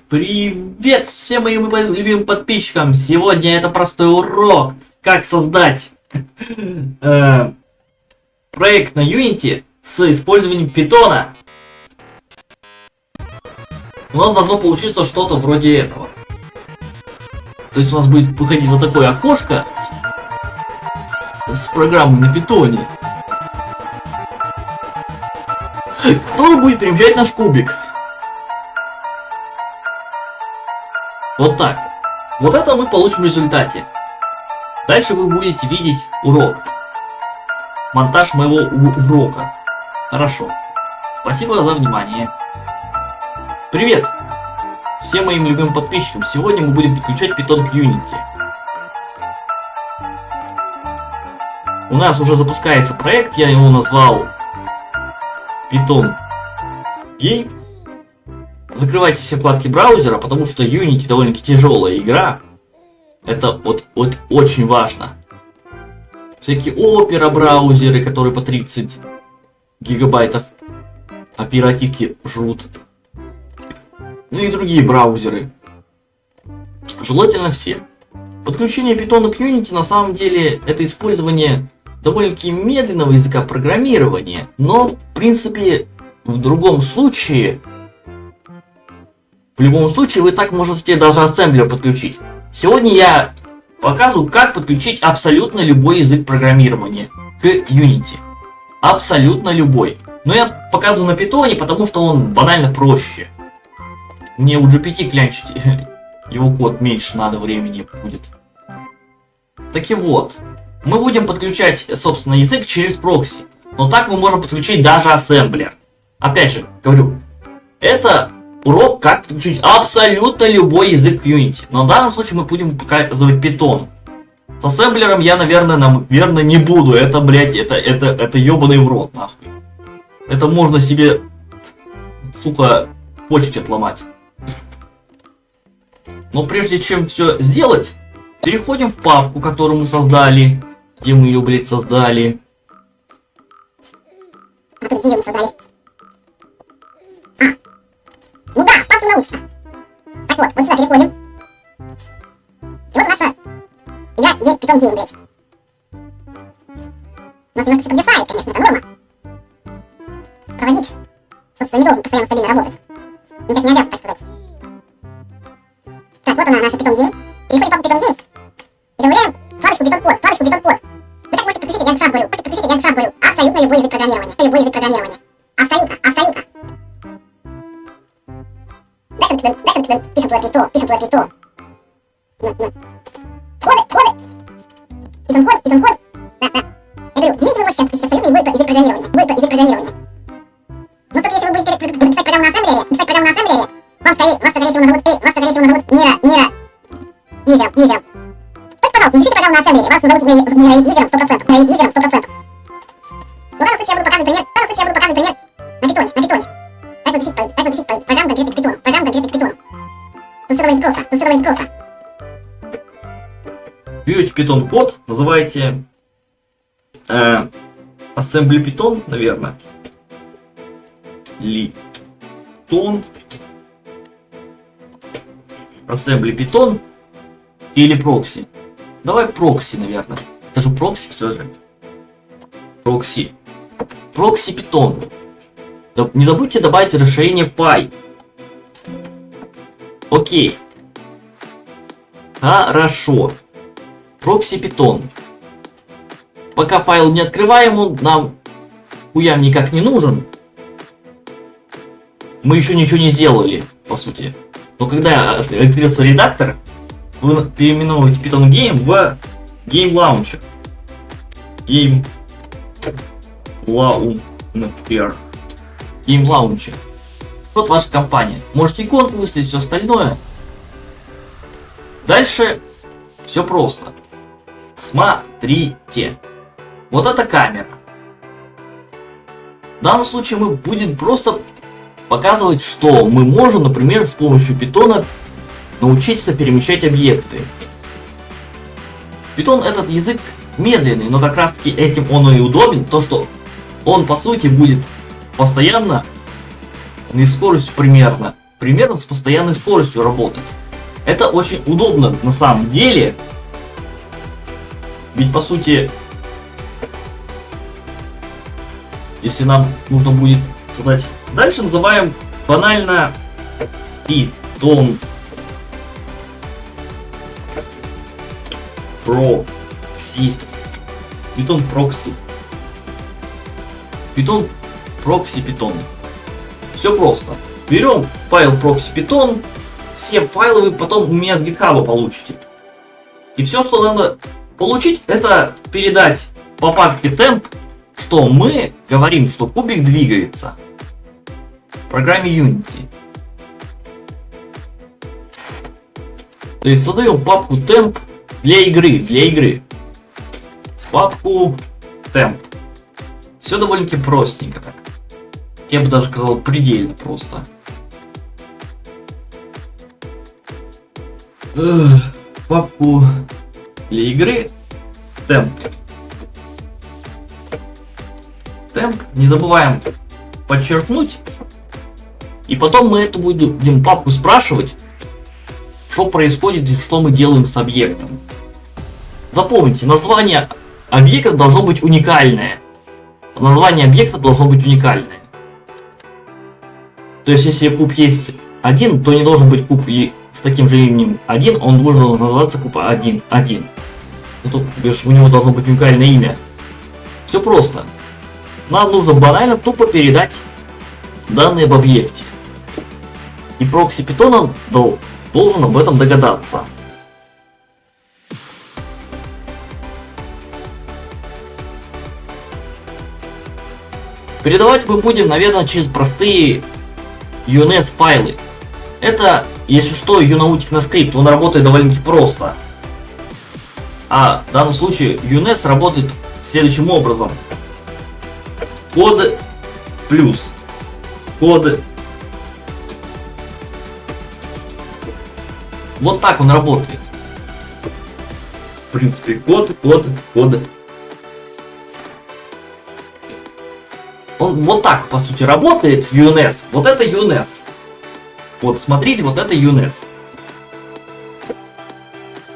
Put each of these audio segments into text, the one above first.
Привет всем моим любимым подписчикам! Сегодня это простой урок, как создать проект на Unity с использованием питона. У нас должно получиться что-то вроде этого. То есть у нас будет выходить вот такое окошко с программой на питоне. Кто будет перемещать наш кубик? Вот так. Вот это мы получим в результате. Дальше вы будете видеть урок. Монтаж моего урока. Хорошо. Спасибо за внимание. Привет всем моим любимым подписчикам. Сегодня мы будем подключать питон к Unity. У нас уже запускается проект. Я его назвал Python Game. Закрывайте все вкладки браузера, потому что Unity довольно-таки тяжелая игра. Это вот очень важно. Всякие Opera браузеры, которые по 30 гигабайтов оперативки жрут. Ну и другие браузеры. Желательно все. Подключение Python к Unity на самом деле это использование довольно-таки медленного языка программирования. Но в принципе в другом случае... В любом случае, вы так можете даже ассемблер подключить. Сегодня я показываю, как подключить абсолютно любой язык программирования к Unity. Абсолютно любой. Но я показываю на питоне, потому что он банально проще. Мне у GPT клянчить его код меньше надо времени будет. Так и вот. Мы будем подключать, собственно, язык через прокси. Но так мы можем подключить даже ассемблер. Опять же, говорю, это... урок, как подключить абсолютно любой язык к Unity. Но в данном случае мы будем показывать Python. С ассемблером я, наверное, не буду. Это, блядь, это ёбаный в рот, нахуй. Это можно себе, сука, почки отломать. Но прежде чем все сделать, переходим в папку, которую мы создали. Где мы ее, блядь, создали? Ну да, в папку научка. Так вот сюда переходим. И вот наша игра Python Game, блядь. У нас немножко подвисает, конечно, это норма. Проводник, собственно, не должен постоянно стабильно работать. Никак не обязан, так сказать. Так, вот она, наша Python Game. Переходим в папку Python Game. И добавляем вкладочку Python Code, вкладочку Python Code. Вы так можете подключить, я сразу говорю, абсолютно любой язык программирования. Любой язык программирования. Абсолютно. Дальше пишем туда питон. Коды. Питон код. Да. Я говорю, видите, вы можете сейчас подключить абсолютно любой язык программирования. Но только если вы будете писать программу на ассемблере, вас, скорее всего, назовут нейро юзером. Так, пожалуйста, напишите программу на ассемблере, вас назовут нейро юзером 100%. Но в данном случае я буду показывать пример на питоне. Как выпустить программу конкретно к питону. Тут все довольно просто. Берете Python код, называете Assembly Python, наверное. Python. Assembly Python. Или прокси. Давай прокси, наверное. Это же прокси все же. Прокси Python. Не забудьте добавить расширение Py. Окей. Хорошо. Прокси Python. Пока файл не открываем, он нам хуям никак не нужен. Мы еще ничего не сделали, по сути. Но когда открылся редактор, вы переименовываете Python Game в Game Launcher. Game Launcher. Вот ваша компания. Можете иконку выставить, все остальное. Дальше все просто. Смотрите. Вот эта камера. В данном случае мы будем просто показывать, что мы можем, например, с помощью питона научиться перемещать объекты. Python этот язык медленный, но как раз таки этим он и удобен, то что он по сути будет постоянно на скоростью примерно примерно с постоянной скоростью работать. Это очень удобно на самом деле. Ведь по сути, если нам нужно будет создать... Дальше называем банально Python Proxy. Python Proxy. Python Proxy Python. Все просто. Берем файл Proxy Python, все файлы вы потом у меня с GitHub получите. И все, что надо получить, это передать по папке temp, что мы говорим, что кубик двигается в программе Unity. То есть создаем папку temp для игры. Папку temp. Все довольно-таки простенько так. Я бы даже сказал предельно просто. Папку для игры temp. Temp. Не забываем подчеркнуть. И потом мы эту будем папку спрашивать, что происходит и что мы делаем с объектом. Запомните, название объекта должно быть уникальное. Название объекта должно быть уникальное. То есть, если куб есть один, то не должен быть куб с таким же именем 1, он должен называться куб 1. У него должно быть уникальное имя. Все просто. Нам нужно банально тупо передать данные об объекте. И прокси Python должен об этом догадаться. Передавать мы будем, наверное, через простые UNS файлы. Это, если что, Unautic на скрипт, он работает довольно-таки просто. А в данном случае UNS работает следующим образом. Код плюс код. Вот так он работает. В принципе, код. Он вот так, по сути, работает, UNS. Вот это UNS. Вот, смотрите, вот это UNS.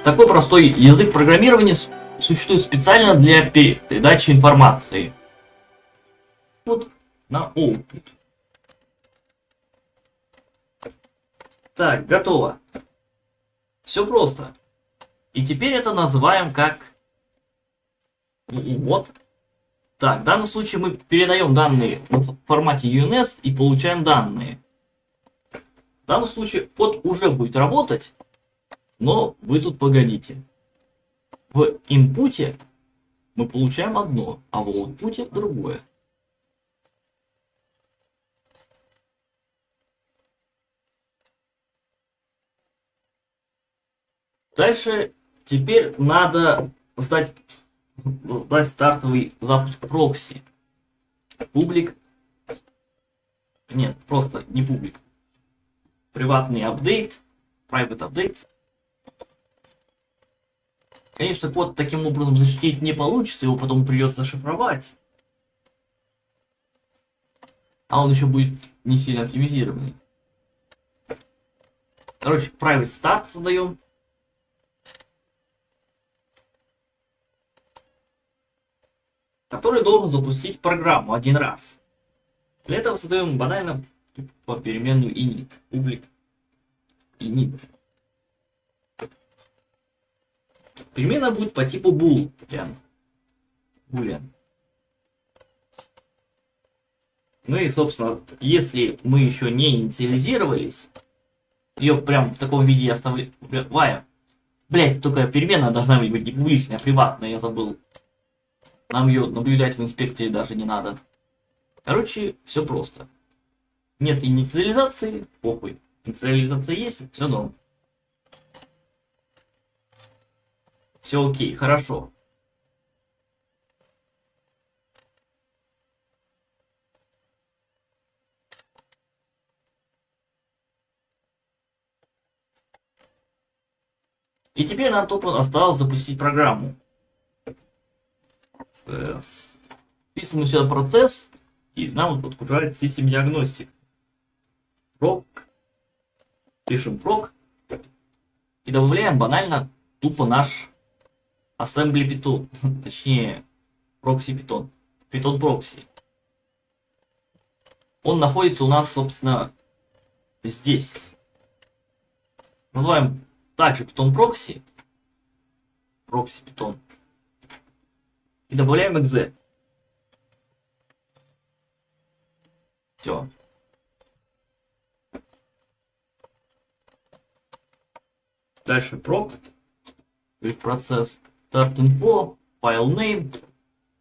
Такой простой язык программирования существует специально для передачи информации. Вот на output. Так, готово. Все просто. И теперь это называем как... Вот. Так, в данном случае мы передаем данные в формате UNS и получаем данные. В данном случае код уже будет работать, но вы тут погодите. В инпуте мы получаем одно, а в аутпуте другое. Дальше теперь надо сдать стартовый запуск прокси. Публик. Нет, просто не публик. Приватный апдейт. Private update. Конечно, код таким образом защитить не получится, его потом придется шифровать. А он еще будет не сильно оптимизированный. Короче, private start создаем. Который должен запустить программу один раз. Для этого создаем банально по переменную init. Public init. Перемена будет по типу boolean. Ну и, собственно, если мы еще не инициализировались, ее прям в таком виде я оставляю. Блять, только перемена должна быть не публичная, а приватная, я забыл. Нам ее наблюдать в инспекторе даже не надо. Короче, все просто. Нет инициализации, похуй. Инициализация есть, все норм. Все окей, хорошо. И теперь нам только осталось запустить программу. Вписываем сюда процесс, и нам вот открывается System Diagnostic. Proc Пишем proc и добавляем банально тупо наш assembly Python, точнее proxy Python, Python proxy. Он находится у нас, собственно, здесь. Называем также Python proxy, proxy Python, и добавляем exe. Все. Дальше proc, то есть процесс start info, file name,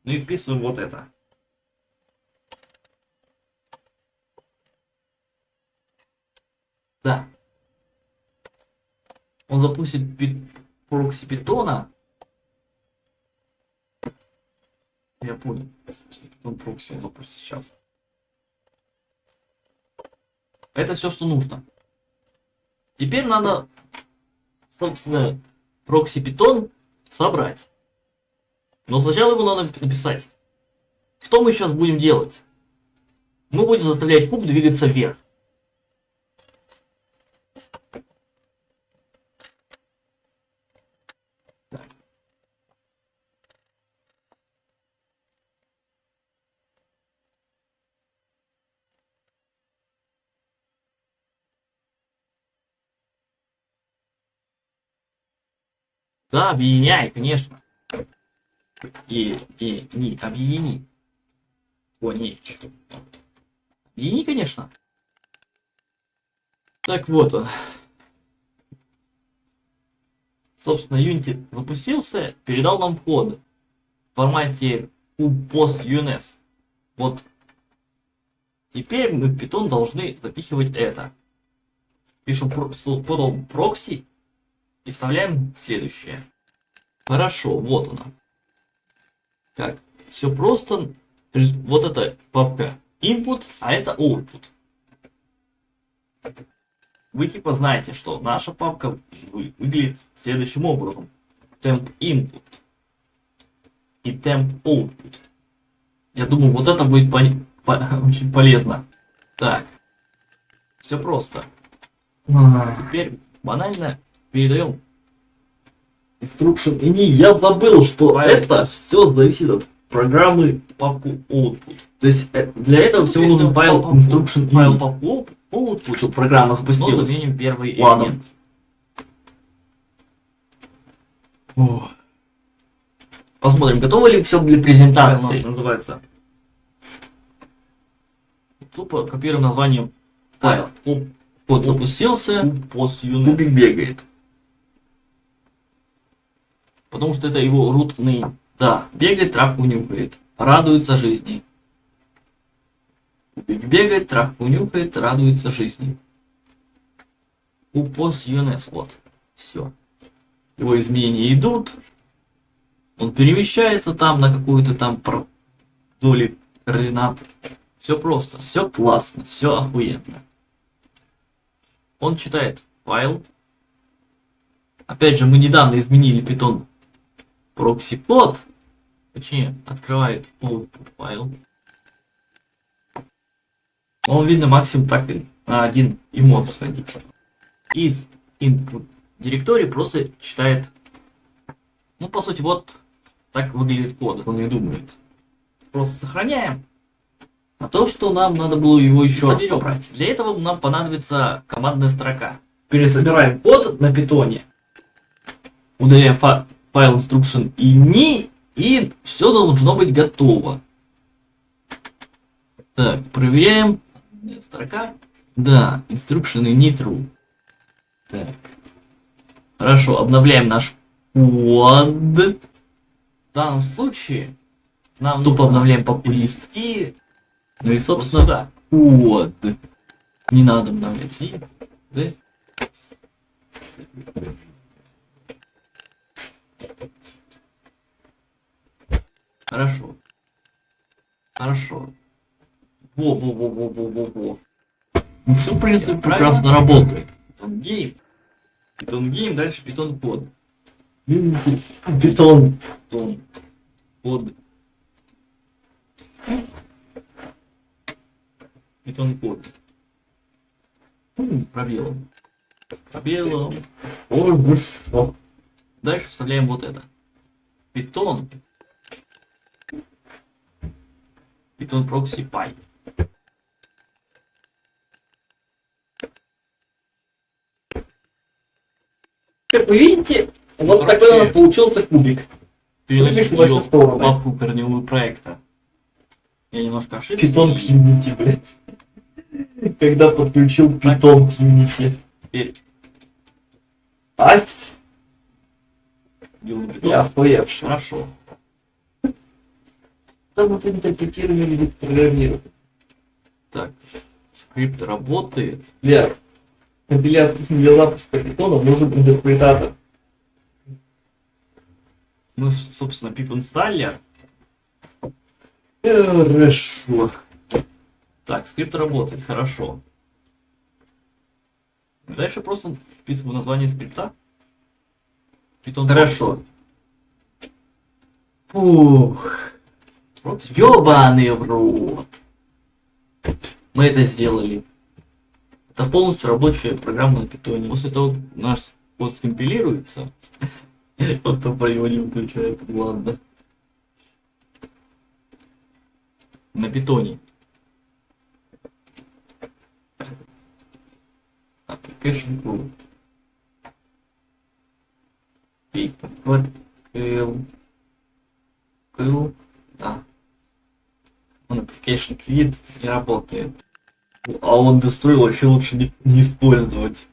ну и вписываем вот это. Да. Он запустит прокси питона. Я понял. Питон прокси он запустит сейчас. Это все, что нужно. Теперь надо, собственно, прокси питон собрать. Но сначала его надо написать. Что мы сейчас будем делать? Мы будем заставлять куб двигаться вверх. Да, объединяй, конечно. Объедини. О, не. Объедини, конечно. Так вот. Собственно, Unity запустился, передал нам код в формате post.uns. Вот. Теперь мы в Python должны запихивать это. Пишем потом прокси и вставляем следующее. Хорошо, вот оно. Как? Все просто. Вот это папка input, а это output. Вы типа знаете, что наша папка выглядит следующим образом. Temp input и temp output. Я думаю, вот это будет очень полезно. Так. Все просто. Теперь банально передаем instruction. И не, я забыл, что это все зависит от программы папку output. То есть для этого всего нужен файл instruction, файл папку output, чтобы программа запустилась. Но заменим первый элемент. Посмотрим, готово ли все для презентации. Называется. Тупо копируем название файла. Код запустился, кубик бегает. Потому что это его root name. Да, бегает, травку нюхает. Радуется жизни. Кубик бегает, травку нюхает, радуется жизни. Post.uns, вот. Все. Его изменения идут. Он перемещается там на какую-то там доли координат. Все просто, все классно, все охуенно. Он читает файл. Опять же, мы недавно изменили Python proxy код. Точнее, открывает output файл. Он, видно, максимум так и на один эмод сходить. Из input директории просто читает. Ну, по сути, вот так выглядит код, он и думает. Просто сохраняем. А то, что нам надо было его еще раз собрать. Для этого нам понадобится командная строка. Пересобираем код на питоне. Удаляем файл instruction ini, и все должно быть готово. Так, проверяем. Строка. Да, instruction ini true. Так. Хорошо, обновляем наш код. В данном случае нам тупо обновляем популистки. Ну и, собственно, да. Вот. Не надо обновлять. Да? Хорошо. Хорошо. Во. Ну все, в принципе, прекрасно работает. Python Game. Python Game, дальше Python код. Python код. Python код. Пробелом. С пробелом. Ой, вы что? Дальше вставляем вот это. Python. Python proxy py. Как вы видите, вот Короче, такой у нас получился кубик. Переносишь Кубик во все ее в стороны. папку корневую проекта. Я немножко ошибся. Питон и к Unity, блядь. Когда подключил питон к Unity. Теперь Ать! делаю Python. Я охуевший. Хорошо. Там вот интерпретирование язык программирования. Так, скрипт работает. Для компиляции для запуска питона нужен интерпретатор. Мы, собственно, pip installer. Хорошо. Так, скрипт работает, хорошо. Дальше просто вписываю название скрипта. Python Хорошо. Фух. proxy. Ёбаный в рот. Мы это сделали. Это полностью рабочая программа на питоне. После того, как наш код скомпилируется, вот то про него не выключает, ладно. На питоне. Application group. И вот да. Он application create не работает. А он destroy вообще лучше не использовать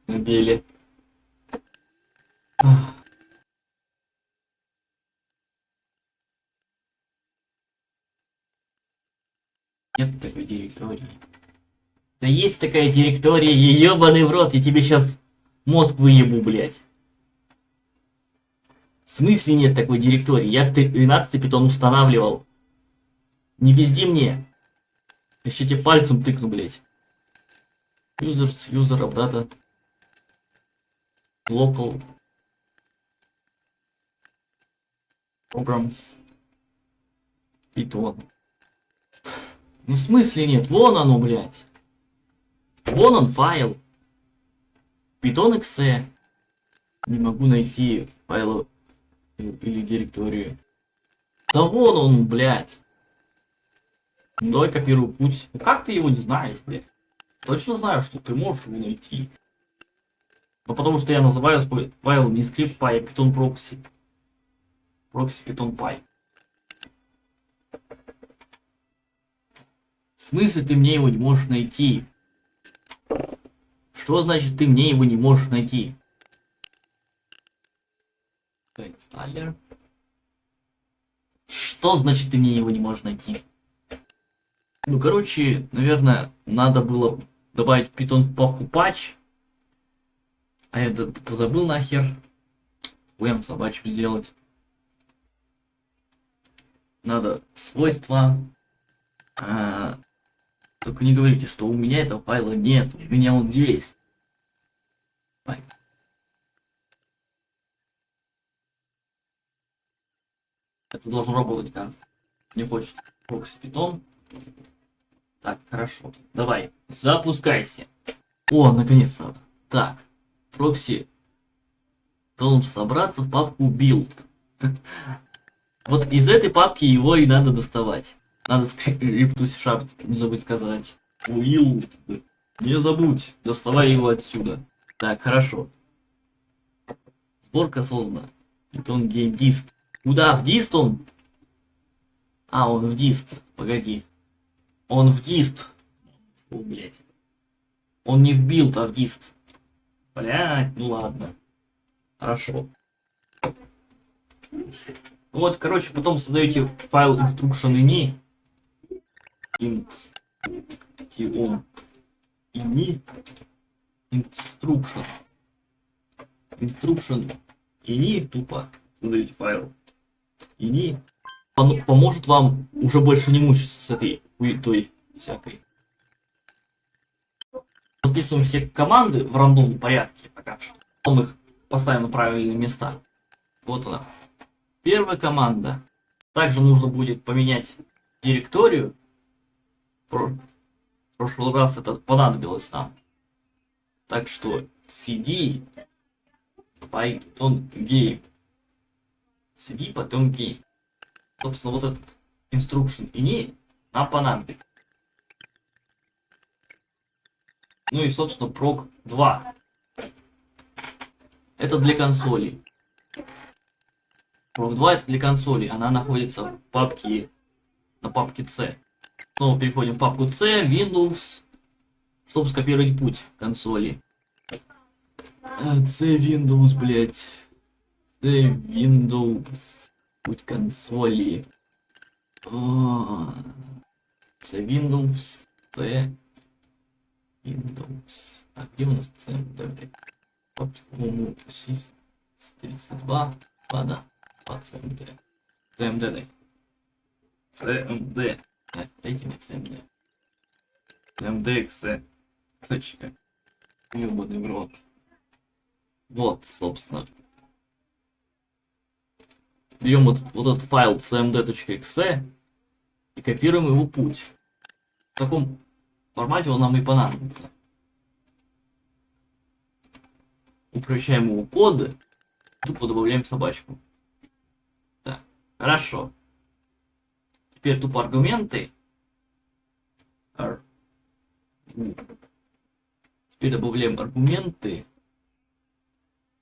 на деле. Ах. Нет такой директории. Да есть такая директория, ебаный в рот, я тебе сейчас мозг выебу, блядь. В смысле нет такой директории? Я 13-й питон устанавливал. Не пизди мне. Еще тебе пальцем тыкну, блядь. Users, user, updata. Local. Programs. Python. Ну в смысле нет? Вон оно, блядь. Вон он файл. Python exe. Не могу найти файл или директорию. Да вон он, блядь. Ну, давай копирую путь. Ну как ты его не знаешь, блядь? Точно знаю, что ты можешь его найти. Ну потому что я называю свой файл не скрипт py, а Python proxy. Proxy Python py. В смысле ты мне его не можешь найти? Что значит ты мне его не можешь найти? Installer. Что значит ты мне его не можешь найти? Ну, короче, наверное, надо было добавить Python в папку patch. А я позабыл нахер. Хуем собачью сделать. Надо свойства. Только не говорите, что у меня этого файла нет. У меня он есть. Ай. Это должно работать, кажется. Не хочется. Proxy Python. Так, хорошо. Давай, запускайся. О, наконец-то. Так, прокси должен собраться в папку build. Вот из этой папки его и надо доставать. Надо скрипту C# не забыть сказать. Will, не забудь, доставай его отсюда. Так, хорошо. Сборка создана. Python Game Dist. Куда? В Dist он? А, он в Dist. Погоди. Он в Dist. О, блядь. Он не в build, а в Dist. Блядь, ну ладно. Хорошо. Вот, короче, потом создаете файл instruction ini. Int. Ini. Instruction. Instruction. Ini тупо. Создаете файл. Ini. Поможет вам уже больше не мучиться с этой хуетой всякой. Записываем все команды в рандомном порядке пока что. Потом их поставим на правильные места. Вот она. Первая команда. Также нужно будет поменять директорию. В прошлый раз это понадобилось нам. Так что cd Python game. cd Python game. Собственно, вот этот instruction ini нам понадобится. Ну и, собственно, proc 2. Это для консолей. Proc 2 это для консолей. Она находится в папке, на папке C. Снова переходим в папку C, Windows, чтобы скопировать путь консоли. C Windows, блять. C Windows. Путь консоли. C Windows. C Windows. А где у нас CMD, блядь? По-моему, 32. Да. По CMD. CMD, дай. CMD. Дайте мне CMD. CMD, точка. Ёбаный в рот. Вот, собственно. Берем вот этот файл cmd.exe и копируем его путь. В таком формате он нам и понадобится. Упрощаем его коды, тупо добавляем собачку. Так, хорошо. Теперь тупо аргументы. Теперь добавляем аргументы.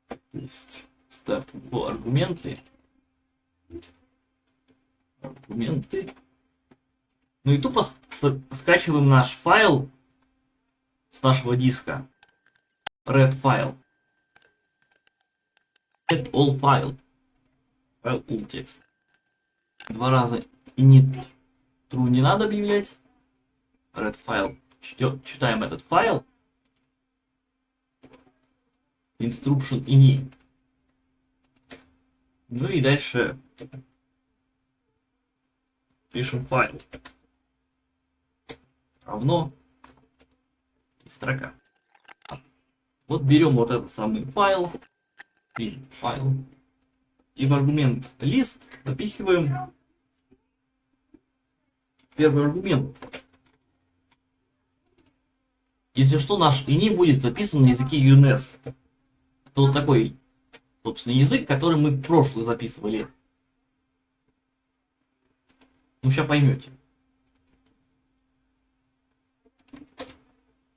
То есть старт по аргументы. Ну и тупо скачиваем наш файл с нашего диска. Red файл. Get all file. Файл all текст. Два раза init true не надо объявлять. Red файл. Читаем этот файл. Instruction ini. Ну и дальше пишем файл. Равно и строка. Вот берем вот этот самый файл. И в аргумент list запихиваем первый аргумент. Если что, наш ini будет записан на языке UNS. Это вот такой, собственно, язык, который мы в прошлый записывали. Ну, сейчас поймете.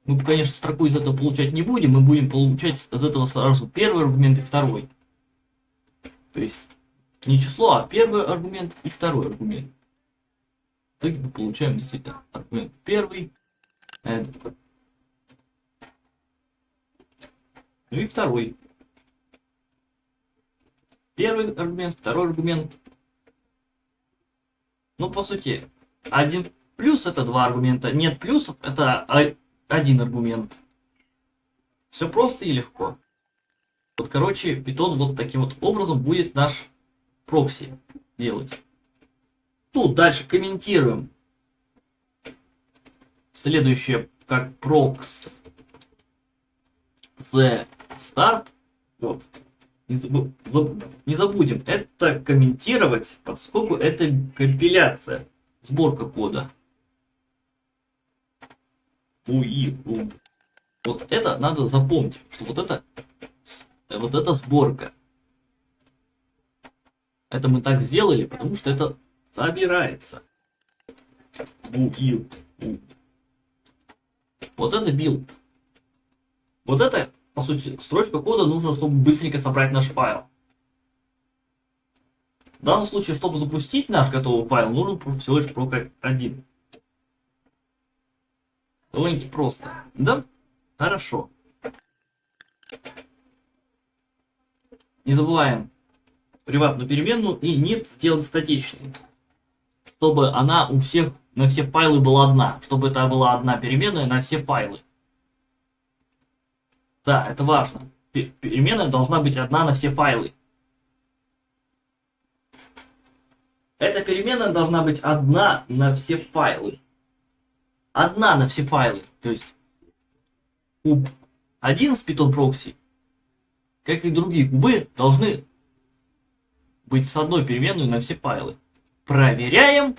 Мы, конечно, строку из этого получать не будем, мы будем получать из этого сразу первый аргумент и второй. То есть не число, а первый аргумент и второй аргумент. В итоге мы получаем действительно аргумент первый, ну и второй. Первый аргумент, второй аргумент. Ну, по сути, один плюс это два аргумента, нет плюсов это один аргумент. Все просто и легко. Вот, короче, Python вот таким вот образом будет наш прокси делать. Тут дальше комментируем. Следующее, как prox the start. Вот. Не забудем это комментировать, поскольку это компиляция, сборка кода. Вот это надо запомнить, что вот это сборка. Это мы так сделали, потому что это собирается. Вот это билд. Вот это, по сути, строчка кода нужна, чтобы быстренько собрать наш файл. В данном случае, чтобы запустить наш готовый файл, нужен всего лишь proc 1. Довольно-таки просто. Да? Хорошо. Не забываем приватную переменную и init сделать статичной. Чтобы она у всех, на все файлы была одна. Чтобы это была одна переменная на все файлы. Да, это важно. Переменная должна быть одна на все файлы. Эта переменная должна быть одна на все файлы. Одна на все файлы. То есть куб 1 с Python Proxy, как и другие кубы, должны быть с одной переменной на все файлы. Проверяем.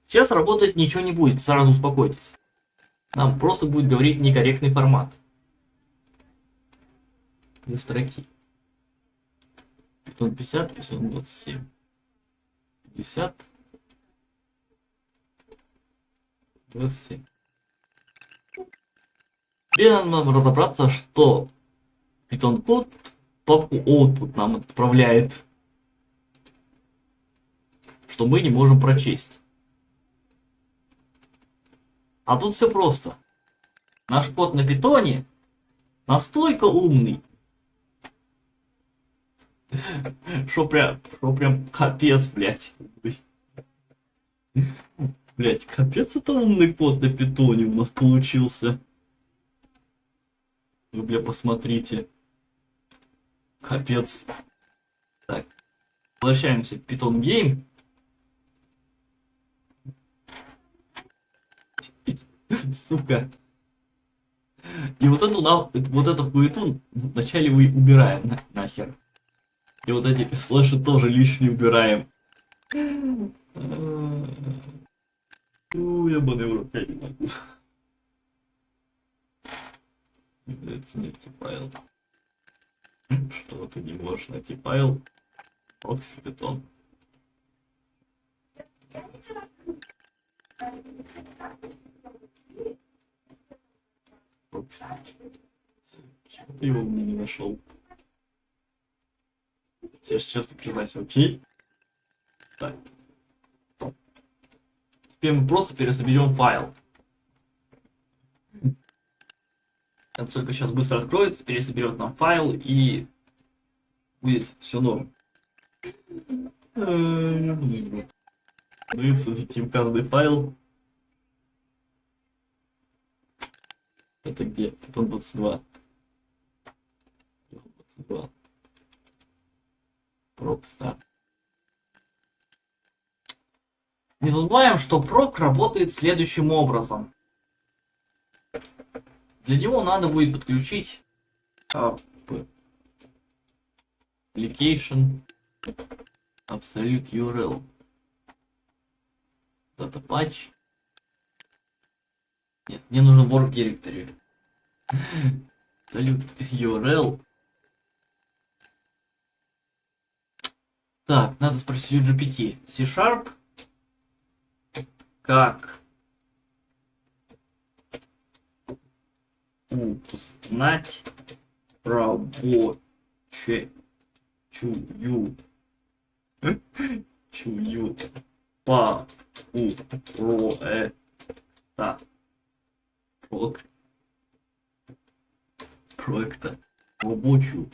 Сейчас работать ничего не будет, сразу успокойтесь. Нам просто будет говорить некорректный формат. исходной строки. Python 50, Python 27. 50. 27. Теперь надо нам разобраться, что Python код папку output нам отправляет, что мы не можем прочесть. А тут все просто. Наш код на питоне настолько умный, что прям капец, блядь. Блядь, капец, это умный код на питоне у нас получился. Вы, бля, посмотрите. Капец. Так. Возвращаемся в Python Game. Сука. И вот эту хуету вначале мы убираем нахер. И вот эти слэши тоже лишние убираем. Ебаный в рот, я не могу. Это найти файл. Что ты не можешь найти файл? Proxy Python. Почему ты его мне не нашел? Я же честно признаюсь, окей? Так. Теперь мы просто пересоберем файл. Это только сейчас быстро откроется, пересоберет нам файл и будет все норм. Ну и создадим каждый файл. Это где? Python 22. 22. Proc start. Не забываем, что proc работает следующим образом. Для него надо будет подключить application absolute URL. Data patch. Нет, мне нужен work directory. Absolute URL. Так, надо спросить у GPT. C#. Как узнать рабочую проекта. Рабочую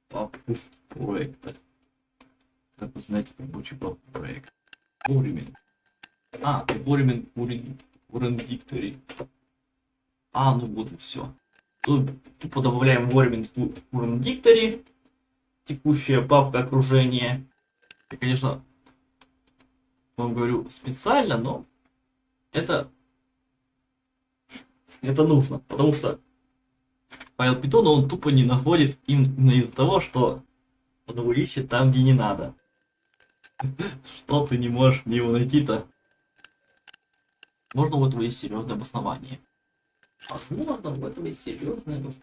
папку проекта. Как узнать рабочую папку проекта? Вовремя. Вовремя Victory. Ну вот и все. Тут тупо добавляем вовремя Victory. Текущая папка окружения. Я, конечно, вам говорю специально, но это нужно, потому что файл Python он тупо не находит именно из-за того, что он его ищет там, где не надо. Что ты не можешь мне его найти-то? Можно у этого есть серьезное обоснование. Возможно, у этого есть серьезное обоснование.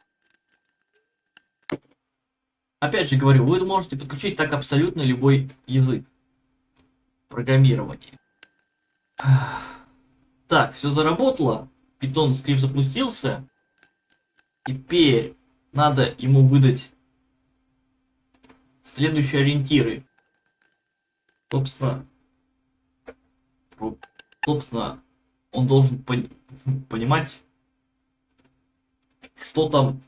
Опять же говорю, вы можете подключить так абсолютно любой язык программирования. Так, все заработало. Python скрипт запустился. Теперь надо ему выдать следующие ориентиры. Собственно, он должен понимать, что там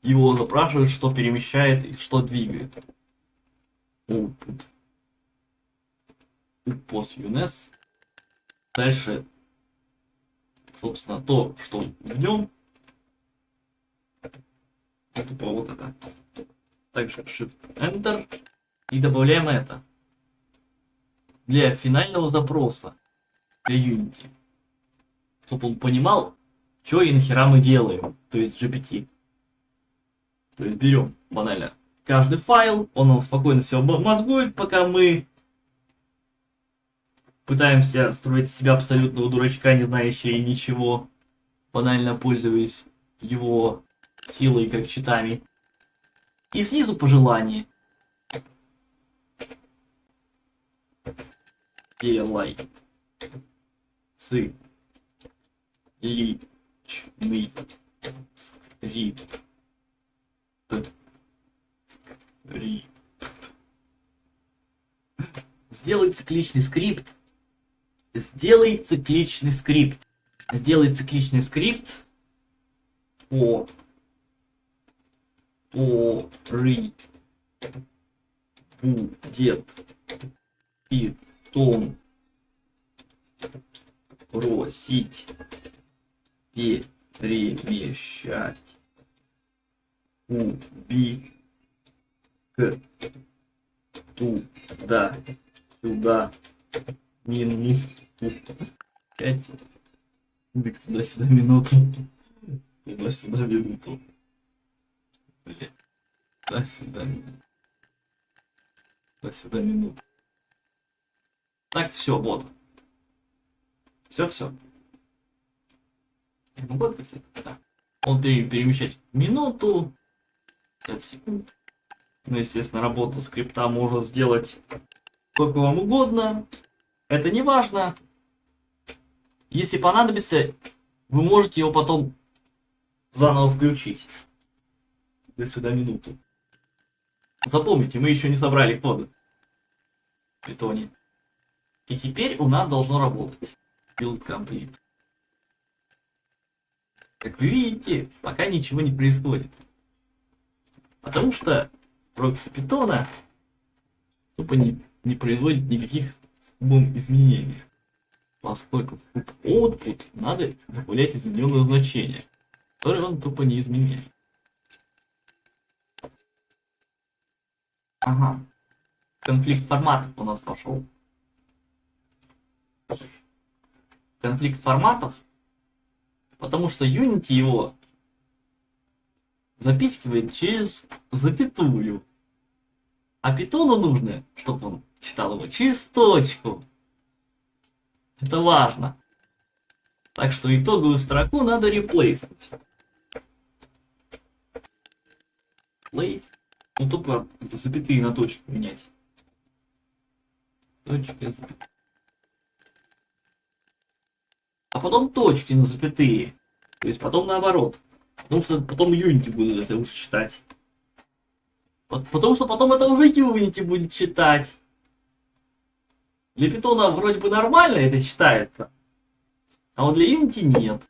его запрашивает, что перемещает и что двигает. Output. Post UNS. Дальше, собственно, то, что в нем. Тупо вот это. Также Shift-Enter. И добавляем это. Для финального запроса. Для Unity. Чтобы он понимал, что и нахера мы делаем. То есть GPT. То есть берем банально каждый файл, он нам спокойно все мозгует, пока мы пытаемся строить из себя абсолютного дурачка, не знающего ничего, банально пользуясь его силой как щитами. И снизу пожелание. Делай цикличный скрипт. Сделай цикличный скрипт. Сделай цикличный скрипт. Сделай цикличный скрипт по ры будет питон просить перемещать кубик туда сюда минуту 5 кубик туда-сюда минуту туда-сюда минуту туда-сюда минуту туда-сюда минуту. Так, все, вот. Все. Ну вот как да. Он перемещать минуту 5 секунд. Ну, естественно, работу скрипта можно сделать сколько вам угодно. Это не важно. Если понадобится, вы можете его потом заново включить. До сюда минуту. Запомните, мы еще не собрали коды в питоне. И теперь у нас должно работать. Build complete. Как вы видите, пока ничего не происходит. Потому что прокси питона тупо не производит никаких с кубом изменений. Поскольку в куб output надо добавлять измененное значение, которое он тупо не изменяет. Ага. Конфликт форматов у нас пошел. Конфликт форматов, потому что Unity его записывает через запятую. А питону нужно, чтобы он читал его через точку. Это важно. Так что итоговую строку надо реплейснуть. Place. Ну тупо запятые на точку менять. Точка, запятая. А потом точки на запятые. То есть потом наоборот. Потому что потом Unity будет это уже читать. Потому что потом это уже Unity будет читать. Для питона вроде бы нормально это читается. А вот для Unity нет.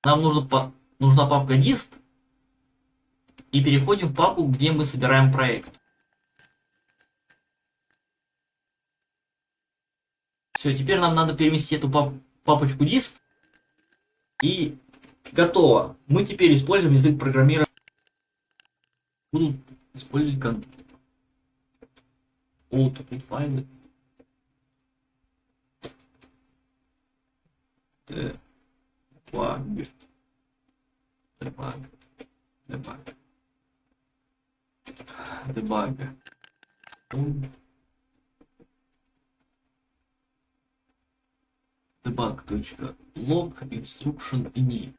Нам нужна папка dist. И переходим в папку, где мы собираем проект. Все, теперь нам надо переместить эту папочку dist. И готово. Мы теперь используем язык программирования. Буду использовать такие файлы. Debug. Debug.log instruction ini.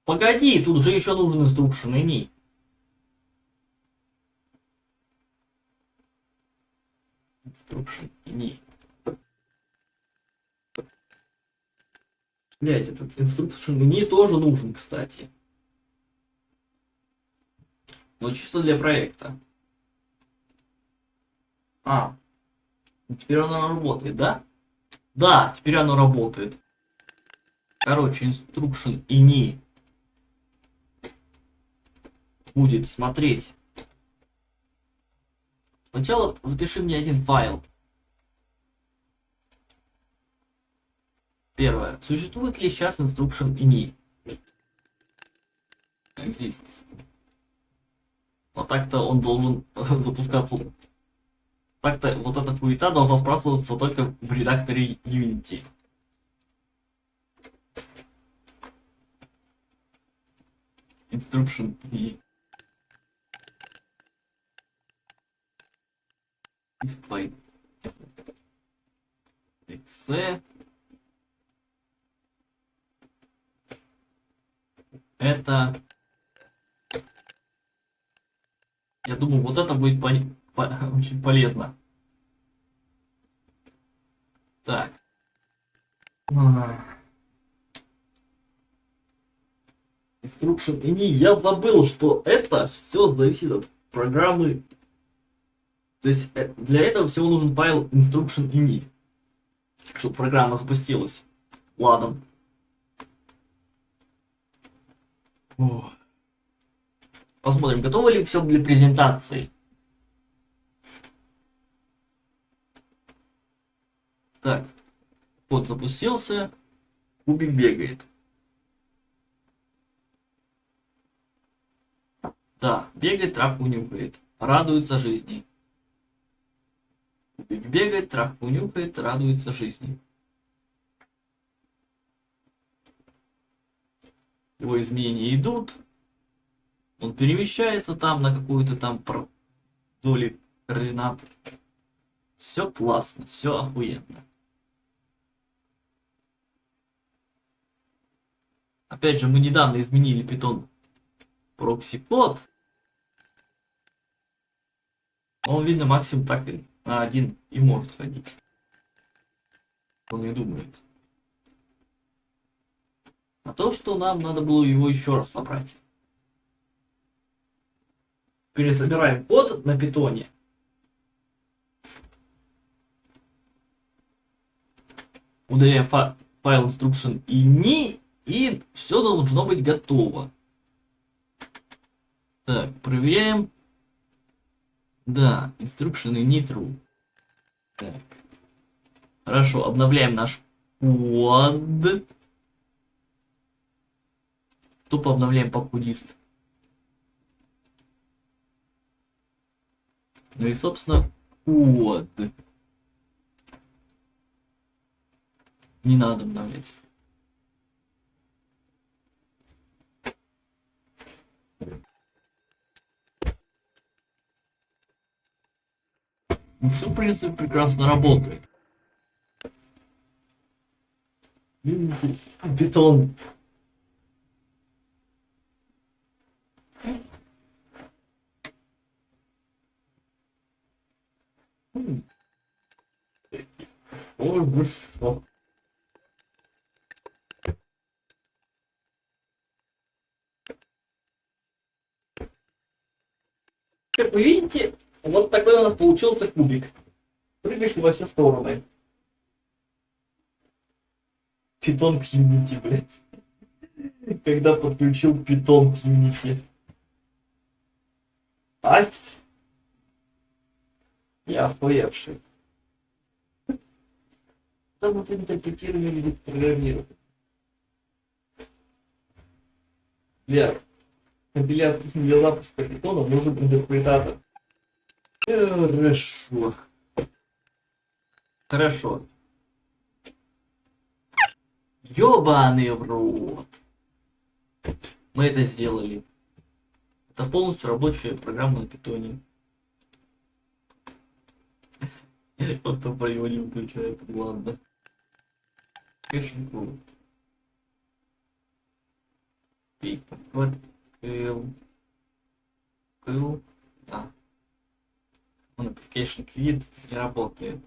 Погоди, тут же еще нужен instruction ini. Instruction ini. Блять, этот instruction ini тоже нужен, кстати. Но чисто для проекта. Теперь оно работает, да? Да, теперь оно работает. Короче, instruction ini будет смотреть. Сначала запиши мне один файл. Первое. Существует ли сейчас instruction ini? Здесь. Вот так-то он должен запускаться. Так-то вот эта хуета должна сбрасываться только в редакторе Unity. Instruction и твой exe. Это, я думаю, вот это будет очень полезно. Так. Instruction ini. Я забыл, что это все зависит от программы. То есть для этого всего нужен файл instruction ini, чтобы программа запустилась. Ладно. Посмотрим, готово ли все для презентации. Так, код запустился, кубик бегает. Да, бегает, травку нюхает, радуется жизни. Кубик бегает, травку нюхает, радуется жизни. Его изменения идут. Он перемещается там на какую-то там долю координат. Все классно, все охуенно. Опять же, мы недавно изменили Python прокси код. Он, видно, максимум так и на один и может ходить. Он не думает. А то, что нам надо было его еще раз собрать. Пересобираем код на питоне. Удаляем файл instruction ini, и все должно быть готово. Так, проверяем. Да, instruction ini true. Так. Хорошо, обновляем наш код. Тупо обновляем папку dist. Ну и, собственно, код. Не надо обновлять. Ну, все, в принципе, прекрасно работает. Питон. Ой, вы что? Как вы видите, вот такой у нас получился кубик. Прыгающий во все стороны. Питон к Unity, блядь. Когда подключил Питон к Unity. Ать! Я охуевший. Да вот интерпретирование язык программирования. Для запуска питона нужен интерпретатор. Хорошо. Хорошо. Ёбаный в рот. Мы это сделали. Это полностью рабочая программа на питоне. Вот то его не выключает, ладно. Кэшинг. Вот. Да. Он application quit не работает.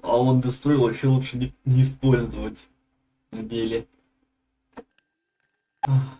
А он destroy вообще лучше не использовать на деле. Ах.